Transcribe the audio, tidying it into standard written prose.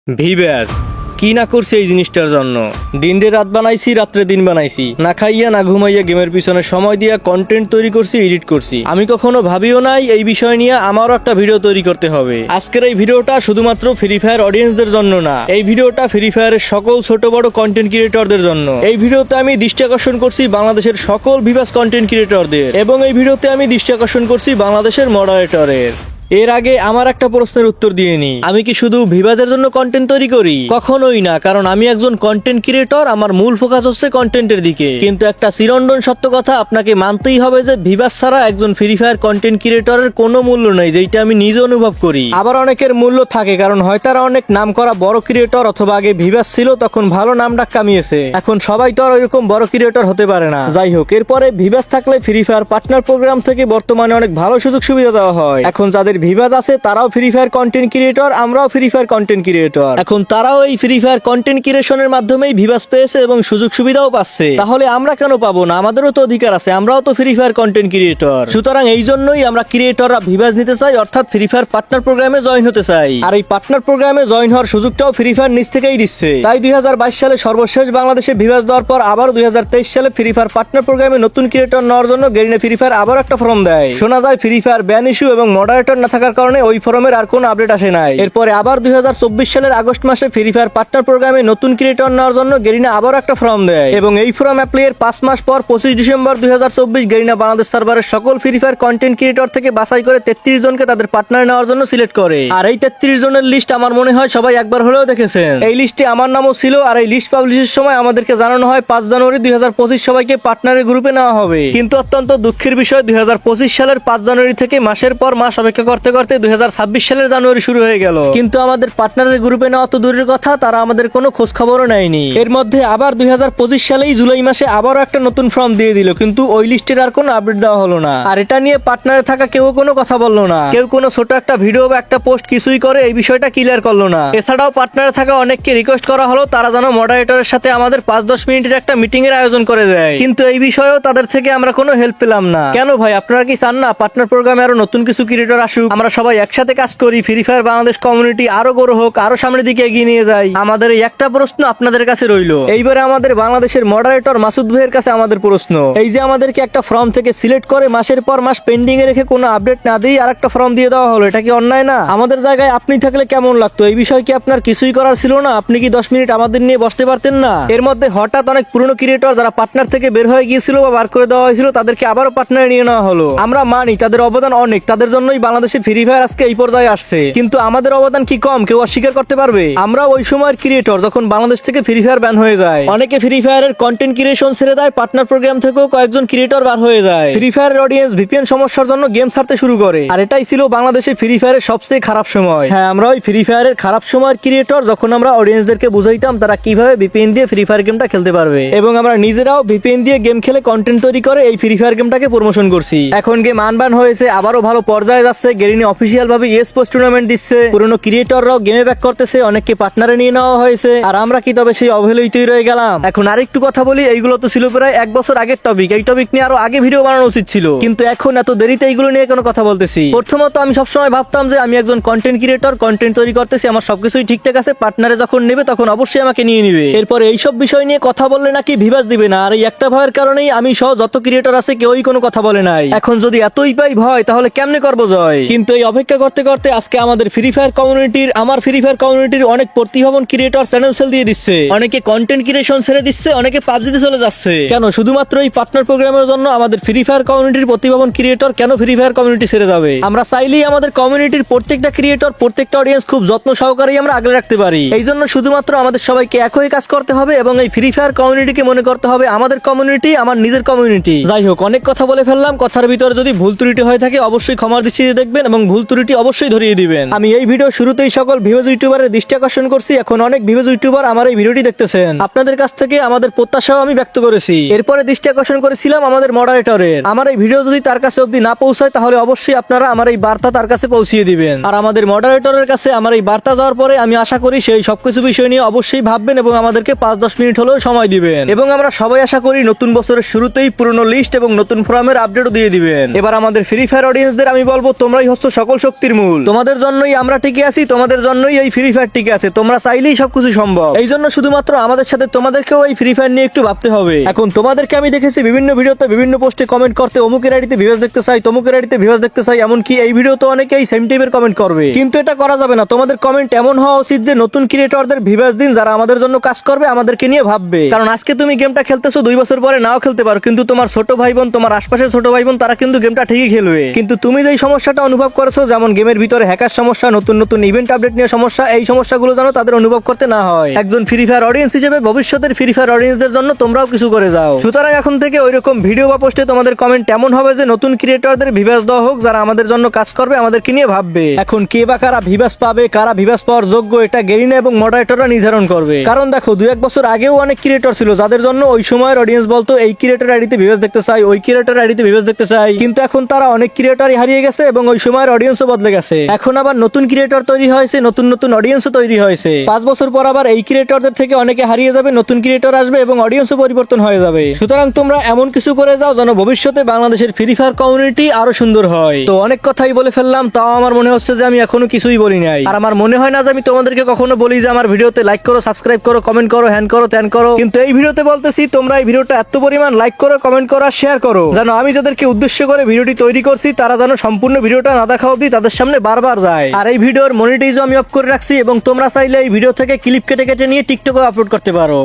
ভিভ্যাস কি না করছে এই জিনিসটার জন্য দিনে রাত বানাইছি, রাত্রে দিন বানাইছি, না খাইয়া না ঘুমাইয়া গেমের পিছনে সময় দিয়া কন্টেন্ট তৈরি করছি, এডিট করছি। আমি কখনো ভাবিও নাই এই বিষয় নিয়ে আমারও একটা ভিডিও তৈরি করতে হবে। আজকের এই ভিডিওটা শুধুমাত্র ফ্রি ফায়ার অডিয়েন্সদের জন্য না, এই ভিডিওটা ফ্রি ফায়ারের সকল ছোট বড় কন্টেন্ট ক্রিয়েটরদের জন্য। এই ভিডিওতে আমি দৃষ্টি আকর্ষণ করছি বাংলাদেশের সকল ভিভাস কন্টেন্ট ক্রিয়েটরদের, এবং এই ভিডিওতে আমি দৃষ্টি আকর্ষণ করছি বাংলাদেশের মডারেটরের। এর আগে আমার একটা প্রশ্নের উত্তর দিয়ে নি, আমি কি শুধু ভিভাজের জন্য কন্টেন্ট তৈরি করি? কখনোই না, কারণ আমি একজন কন্টেন্ট ক্রিয়েটর, আমার মূল ফোকাস হচ্ছে কন্টেন্টের দিকে। কিন্তু একটা চিরন্তন সত্য কথা আপনাকে মানতেই হবে যে ভিভাজ ছাড়া একজন ফ্রি ফায়ার কন্টেন্ট ক্রিয়েটরের কোনো মূল্য নেই, যেটা আমি নিজে অনুভব করি। আবার অনেকের মূল্য থাকে, কারণ হয় তারা অনেক নাম করা বড় ক্রিয়েটর, অথবা আগে ভিভাজ ছিল তখন ভালো নামডাক কামিয়েছে। এখন সবাই তো আর ওইরকম বড় ক্রিয়েটর হতে পারে না। যাই হোক, এরপরে ভিভাজ থাকলে ফ্রি ফায়ার পার্টনার প্রোগ্রাম থেকে বর্তমানে অনেক ভালো সুযোগ সুবিধা দেওয়া হয়। এখন যাদের ভিভাজ আছে তারাও ফ্রি ফায়ার কন্টেন্ট ক্রিয়েটর, আমরাও ফ্রি ফায়ার কন্টেন্ট ক্রিয়েটর। এখন তারাও এই ফ্রি ফায়ার কন্টেন্ট ক্রিয়েশনের মাধ্যমেই ভিভাজ পেয়েছে এবং সুযোগ সুবিধাও পাচ্ছে। তাহলে আমরা কেন পাবো না? আমাদেরও তো অধিকার আছে, আমরাও তো ফ্রি ফায়ার কন্টেন্ট ক্রিয়েটর। সুতরাং এই জন্যই আমরা ক্রিয়েটররা ভিভাজ নিতে চাই, অর্থাৎ ফ্রি ফায়ার পার্টনার প্রোগ্রামে জয়েন হতে চাই। আর এই পার্টনার প্রোগ্রামে জয়েন হওয়ার সুযোগটাও ফ্রি ফায়ার নিজ থেকেই দিচ্ছে। তাই 2022 সালে সর্বশেষ বাংলাদেশে ভিভাজ দেওয়ার পর আবার 2023 সালে ফ্রি ফায়ার পার্টনার প্রোগ্রামে নতুন ক্রিয়েটর নেওয়ার জন্য গেরিনা ফ্রি ফায়ার আবার একটা ফর্ম দেয়। শোনা যায় ফ্রি ফায়ার ব্যান ইস্যু এবং মডারেটর না থাকার কারণে ওই ফর্মের আর কোনো আপডেট আসে নাই। এরপরে আবার 2024 সালের আগস্ট মাসে ফ্রি ফায়ার পার্টনার প্রোগ্রামে নতুন ক্রিয়েটর নেওয়ার জন্য গেরিনা আবার একটা ফর্ম দেয়, এবং এই ফর্ম অ্যাপ্লাইয়ের 5 মাস পর 25 ডিসেম্বর 2024 গেরিনা বাংলাদেশ সার্ভারের সকল ফ্রি ফায়ার কন্টেন্ট ক্রিয়েটর থেকে বাছাই করে 33 জনকে তাদের পার্টনার নেওয়ার জন্য সিলেক্ট করে। আর এই 33 জনের লিস্ট আমার মনে হয় সবাই একবার হলেও দেখেছেন। এই লিস্টে আমার নামও ছিল, আর এই লিস্ট পাবলিশের সময় আমাদেরকে জানানো হয় 5 জানুয়ারি 2025 সবাইকে পার্টনারের গ্রুপে নেওয়া হবে। কিন্তু অত্যন্ত দুঃখের বিষয় 2025 সালের 5 জানুয়ারি থেকে মাসের পর মাস অপেক্ষা করতে করতে 2026 সালের জানুয়ারি শুরু হয়ে গেল, কিন্তু আমাদের পার্টনারের গ্রুপে নেওয়া তো দূরের কথা, তারা আমাদের কোনো খোঁজ খবরও নেয়নি। এর মধ্যে আবার 2025 সালেই জুলাই মাসে আবারও একটা নতুন ফর্ম দিয়ে দিল, কিন্তু ওই লিস্টের আর কোনো আপডেট দেওয়া হলো না। আর এটা নিয়ে পার্টনারে থাকা কেউ কোনো কথা বললো না, কেউ কোনো ছোট একটা ভিডিও বা একটা পোস্ট কিছুই করে এই বিষয়টা ক্লিয়ার করলো না। এছাড়াও পার্টনারে থাকা অনেককে রিকোয়েস্ট করা হলো তারা যেন মডারেটরের সাথে আমাদের 5-10 মিনিটের একটা মিটিং এর আয়োজন করে দেয়, কিন্তু এই বিষয়েও তাদের থেকে আমরা কোনো হেল্প পেলাম না। কেন ভাই, আপনারা কি চান না পার্টনার প্রোগ্রামে আরো নতুন কিছু ক্রিয়েটর আসুক, আমরা সবাই একসাথে কাজ করি, ফ্রি ফায়ার বাংলাদেশ কমিউনিটি আরো বড় হোক, আরো সামনের দিকে এগিয়ে নিয়ে যায়? আমাদের এই একটা প্রশ্ন আপনাদের কাছে রইলো। এইবারে আমাদের বাংলাদেশের মডারেটর মাসুদ ভাইয়ের কাছে আমাদের প্রশ্ন, এই যে আমাদেরকে একটা ফর্ম থেকে সিলেক্ট করে মাসের পর মাস পেন্ডিং এ রেখে কোনো আপডেট না দিয়ে আর একটা ফর্ম দিয়ে দেওয়া হলো, এটা কি অন্যায় না? আমাদের জায়গায় আপনি থাকলে কেমন লাগতো? এই বিষয়ে কি আপনার কিছুই করার ছিল না? আপনি কি 10 মিনিট আমাদের নিয়ে বসতে পারতেন না? এর মধ্যে হঠাৎ অনেক পুরনো ক্রিয়েটর যারা পার্টনার থেকে বের হয়ে গিয়েছিল বা বার করে দেওয়া হয়েছিল তাদেরকে আবারও পার্টনারে নিয়ে নেওয়া হলো। আমরা মানি তাদের অবদান অনেক, তাদের জন্যই বাংলাদেশে ফ্রি ফায়ার আজকে এই পর্যায়ে আসছে, কিন্তু আমাদের অবদান কি কম কেউ অস্বীকার করতে পারবে? আমরা ওই সময়ের ক্রিয়েটর যখন বাংলাদেশ থেকে ফ্রি ফায়ার ব্যান হয়ে যায়, অনেকে ফ্রি ফায়ারের কন্টেন্ট ক্রিয়েশন ছেড়ে দেয়, পার্টনার প্রোগ্রাম থেকেও কয়েকজন ক্রিয়েটর বার হয়ে যায়। ফ্রি ফায়ারের অডিয়েন্স ভিপিএন সমস্যার জন্য গেম ছাড়তে শুরু করে, আর এটাই ছিল বাংলাদেশে ফ্রি ফায়ারের সবচেয়ে খারাপ সময়। হ্যাঁ, আমরা ওই ফ্রি ফায়ারের খারাপ সময়ের ক্রিয়েটর, যখন আমরা অডিয়েন্সদেরকে বুঝাইতাম তারা কিভাবে ভিপিএন দিয়ে ফ্রি ফায়ার গেমটা খেলতে পারবে, এবং আমরা নিজেরাও ভিপিএন দিয়ে গেম খেলে কন্টেন্ট তৈরি করে এই ফ্রি ফায়ার গেমটাকে প্রমোশন করছি। এখন গেম আনবান হয়েছে, আবারও ভালো পর্যায়ে যাচ্ছে, গেরিনি অফিসিয়াল ভাবে স্পোর্টস টুর্নামেন্ট দিচ্ছে, পুরনো ক্রিয়েটররাও গেমে ব্যাক করতেছে, অনেককে পার্টনারে নিয়ে নেওয়া হয়েছে, আর আমরা কি তবে সেই অবহেলিতই রয়ে গেলাম? এখন আরেকটু কথা বলি, এইগুলো তো ছিল প্রায় 1 বছর আগের টপিক, এই টপিক নিয়ে আরো আগে ভিডিও বানানো উচিত ছিল, কিন্তু এখন এত দেরিতে এইগুলো নিয়ে কোনো কথা বলতেছি। প্রথমত আমি সবসময় ভাবতাম যে আমি একজন কন্টেন্ট ক্রিয়েটর, কন্টেন্ট তৈরি করতেছি, আমার সবকিছুই ঠিকঠাক আছে, পার্টনারে যখন নেবে তখন অবশ্যই আমাকে নিয়ে নিবে। এরপরে এইসব বিষয় নিয়ে কথা বললে নাকি ভিভাজ দিবে না, আর এই একটা ভয়ের কারণেই আমি সহ যত ক্রিয়েটর আছে কেউই কোনো কথা বলে নাই। এখন যদি এতই পাই ভয়, তাহলে কেমনে করবো জয়? কিন্তু এই অপেক্ষা করতে করতে আজকে আমাদের ফ্রি ফায়ার কমিউনিটির, আমার ফ্রি ফায়ার কমিউনিটির অনেক প্রতিভাবান ক্রিয়েটর চ্যানেল সেল দিয়ে দিচ্ছে, অনেকে কন্টেন্ট ক্রিয়েশন ছেড়ে দিচ্ছে, অনেকে পাবজিতে চলে যাচ্ছে। কেন? শুধুমাত্র এই পার্টনার প্রোগ্রামের জন্য আমাদের ফ্রি ফায়ার কমিউনিটির প্রতিভাবান ক্রিয়েটর কেন ফ্রি ফায়ার কমিউনিটি ছেড়ে যাবে? আমরা চাইলেই আমাদের কমিউনিটির প্রত্যেকটা ক্রিয়েটর, প্রত্যেকটা অডিয়েন্স খুব যত্ন সহকারেই আমরা আগলে রাখতে পারি। এই জন্য শুধুমাত্র আমাদের সবাইকে একই কাজ করতে হবে, এবং এই ফ্রি ফায়ার কমিউনিটিকে মনে করতে হবে আমাদের কমিউনিটি, আমার নিজের কমিউনিটি। যাই হোক, অনেক কথা বলে ফেললাম, কথার ভিতরে যদি ভুল ত্রুটি হয়ে থাকে অবশ্যই ক্ষমার দৃষ্টিতে দেখবেন এবং ভুল ত্রুটি অবশ্যই ধরিয়ে দিবেন। আমি এই ভিডিও শুরুতেই সকল ভিউজ ইউটিউবারের দৃষ্টি আকর্ষণ করছি, এখন অনেক ভিউজ ইউটিউবার আমার এই ভিডিওটি দেখতেছেন, আপনাদের কাছ থেকে আমাদের প্রত্যাশাও আমি ব্যক্ত করেছি। এরপরে দৃষ্টি আকর্ষণ করেছিলাম আমাদের মডারেটরের। আমার এই ভিডিও যদি তার কাছে অবধি না পৌঁছায় তাহলে অবশ্যই আপনারা আমার এই বার্তা তার কাছে পৌঁছিয়ে দিবেন। আর আমাদের মডারেটরের কাছে আমার এই বার্তা যাওয়ার পরে আমি আশা করি সেই সবকিছু বিষয় নিয়ে অবশ্যই ভাববেন এবং আমাদেরকে 5-10 মিনিট হলেও সময় দিবেন, এবং আমরা সবাই আশা করি নতুন বছরের শুরুতেই পুরনো লিস্ট এবং নতুন ফোরামের আপডেটও দিয়ে দিবেন। এবার আমাদের ফ্রি ফায়ার অডিয়েন্সদের আমি বলবো তোমরাই তোমরাই হচ্ছ সকল শক্তির মূল, তোমাদের জন্যই আমরা টিকে আছি, তোমাদের জন্যই এই ফ্রি ফায়ার টিকে আছে, তোমরা চাইলেই সবকিছু সম্ভব। এই জন্য শুধুমাত্র আমাদের সাথে তোমাদেরকেও এই ফ্রি ফায়ার নিয়ে একটু ভাবতে হবে। এখন তোমাদেরকে আমি দেখেছি বিভিন্ন ভিডিওতে বিভিন্ন পোস্টে কমেন্ট করতে, অমুকের আইডিতে ভিউয়ার্স দেখতে চাই, তমুকের আইডিতে ভিউয়ার্স দেখতে চাই, এমনকি এই ভিডিওতে অনেকেই সেম টাইপের কমেন্ট করবে, কিন্তু এটা করা যাবে না। তোমাদের কমেন্ট এমন হওয়া উচিত যে নতুন ক্রিয়েটরদের ভিউয়ার্স দিন, যারা আমাদের জন্য কাজ করবে, আমাদেরকে নিয়ে ভাববে। কারণ আজকে তুমি গেমটা খেলতেছো, 2 বছর পরে নাও খেলতে পারো, কিন্তু তোমার ছোট ভাই বোন, তোমার আশপাশের ছোট ভাই বোন, তারা কিন্তু গেমটা ঠিকই খেলবে। কিন্তু তুমি যেই সমস্যাটা অনুভব করেছো, যেমন গেমের ভিতরে হ্যাকার সমস্যা, নতুন নতুন ইভেন্ট আপডেট নিয়ে সমস্যা, এই সমস্যাগুলো যেন তাদের অনুভব করতে না হয়। একজন ফ্রি ফায়ার অডিয়েন্স হিসেবে ভবিষ্যতের ফ্রি ফায়ার অডিয়েন্সদের জন্য তোমরাও কিছু করে যাও। সুতরাং এখন থেকে ওইরকম ভিডিও বা পোস্টে তোমাদের কমেন্ট এমন হবে যে নতুন ক্রিয়েটরদের ভিউয়ার্স দেওয়া হোক, যারা আমাদের জন্য কাজ করবে, আমাদেরকে নিয়ে ভাববে। এখন কে বা কারা ভিউয়ার্স পাবে, কারা ভিউয়ার্স পাওয়ার যোগ্য, এটা গেরিনা এবং মডারেটররা নির্ধারণ করবে। কারণ দেখো, 2-1 বছর আগেও অনেক ক্রিয়েটর ছিল যাদের জন্য ওই সময়ের অডিয়েন্স বলতো এই ক্রিয়েটর আইডিতে ভিউয়ার্স দেখতে চাই, ওই ক্রিয়েটর আইডিতে ভিউয়ার্স দেখতে চাই, কিন্তু এখন তারা অনেক ক্রিয়েটরই হারিয়ে গেছে এবং ওই সময়ের অডিয়েন্সও বদলে গেছে। এখন আবার নতুন ক্রিয়েটর তৈরি হয়েছে, নতুন নতুন অডিয়েন্সও তৈরি হয়েছে। 5 বছর পর আবার এই ক্রিয়েটরদের থেকে অনেকে হারিয়ে যাবে, নতুন ক্রিয়েটর আসবে এবং অডিয়েন্সও পরিবর্তন হয়ে যাবে। সুতরাং তোমরা এমন কিছু করে যাও যেন ভবিষ্যতে বাংলাদেশের ফ্রি ফায়ার কমিউনিটি আরো সুন্দর হয়। তো অনেক কথাই বলে ফেললাম, তাও আমার মনে হচ্ছে যে আমি এখনো কিছুই বলি নাই। আর আমার মনে হয় না যে আমি তোমাদেরকে কখনো বলি যে আমার ভিডিওতে লাইক করো, সাবস্ক্রাইব করো, কমেন্ট করো, হ্যান করো, ত্যান করো। কিন্তু এই ভিডিওতে বলতেছি, তোমরা এই ভিডিওটা এত পরিমাণ লাইক করো, কমেন্ট করো আর শেয়ার করো, যেন আমি যাদেরকে উদ্দেশ্য করে ভিডিওটি তৈরি করছি তারা যেন সম্পূর্ণ ভিডিওটা না দেখা অবধি তাদের সামনে বারবার যায়। আর এই ভিডিওর মনিটাইজও আমি অফ করে রাখছি এবং তোমরা চাইলে এই ভিডিও থেকে ক্লিপ কেটে কেটে নিয়ে টিকটকে আপলোড করতে পারো।